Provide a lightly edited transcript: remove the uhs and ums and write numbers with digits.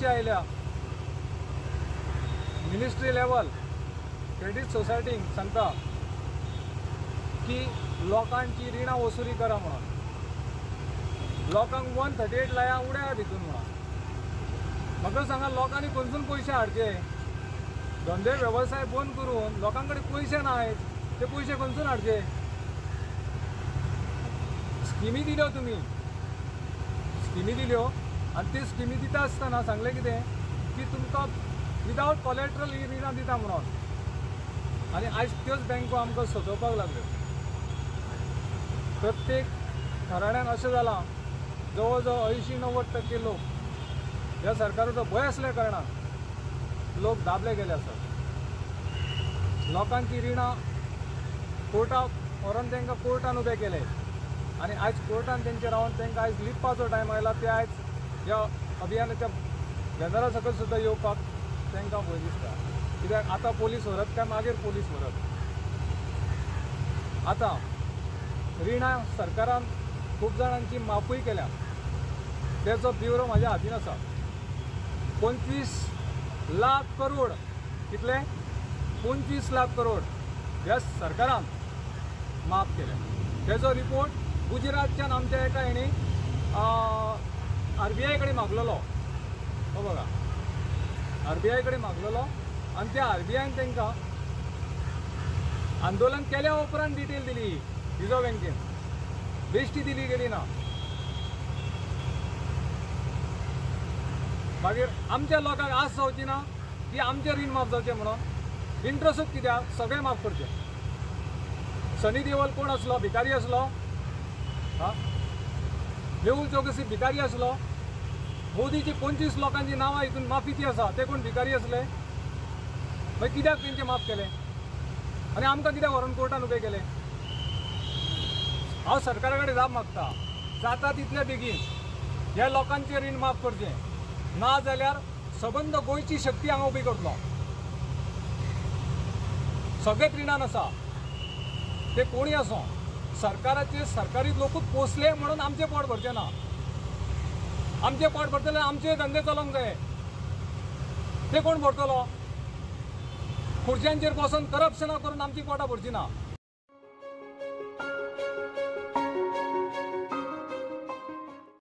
आयल्या ministry level credit सोसायटीक सांगता की लोकांची रिणां वसुली करा म्हणून लोकांक 138 लाया उड्या भितून म्हणून म्हाका सांगा लोकांनी खंयसून पयशे हाडचे धंदे वेवसाय बंद करून लोकांकडे पयशे नायत ते पयशे खंयसून हाडचे स्किमी दिल्यो तुमी स्किमी दिल्यो आनी ती स्किमी दिता आसतना सांगलें कितें की तुमकां विदावट कॉलेट्रल ही रिणां दिता म्हणून आनी आयज त्योच बँको आमकां सतोवपाक लागल्यो प्रत्येक घराण्यान अशें जालां जवळ जवळ 80-90% लोक ह्या सरकाराचो भंय आसल्या कारणान लोक दाबले गेले आसात लोकांची रिणां कोर्टाक व्हरोन तांकां कोर्टान उबे केले आनी आयज कोर्टान तेंचे रावन तांकां आयज लिपपाचो टायम आयला ते आयज ह्या अभियानाच्या बॅनरा सकयल सुद्दां येवपाक तांकां भंय दिसता कित्याक आतां पोलीस व्हरत काय मागीर पोलीस व्हरत आतां रिणां सरकारान खूब जाणांची माफूय केल्या तेचो ब्युरो म्हाज्या हातीन आसा 25 लाख करोड कितले 25 लाख करोड ह्या सरकारान माफ केले तेचो रिपोर्ट गुजरातच्यान आमच्या एका हेणी RBI कडेन मागलेलो हो बघा RBI कडेन मागलेलो आनी त्या RBIन तांकां आंदोलन केल्या उपरांत डिटेल दिली रिझर्व बँकेन बेश्टी दिली गेली ना मागीर आमच्या लोकांक आस जावची ना की आमचे रीण माफ जावचे म्हणून इंट्रस्टूच कित्याक सगळे माफ करचे सनी देओल कोण आसलो भिकारी आसलो हां मेहुल चौकसी भिकारी आसलो मोदीची 25 लोकांची नांवां हितून माफीची आसा ते कोण भिकारी असले मागीर कित्याक तेंचे माफ केले आनी आमकां कित्याक व्हरून कोर्टान उबे केले हांव सरकारा कडेन जाप मागता जाता तितले बेगीन ह्या लोकांचे रीण माफ करचें ना जाल्यार सबंद गोंयची शक्ती हांगा उबी करतलो सगळेच रिणान आसा ते कोणी आसो सरकाराचे सरकारी लोकूच पोसले म्हणून आमचे पोट भरचे ना आमचे पोट भरतले आमचे धंदे चलोंक जाय ते कोण भरतलो खुर्च्यांचेर बसून करप्शनां करून आमची पोटां भरची ना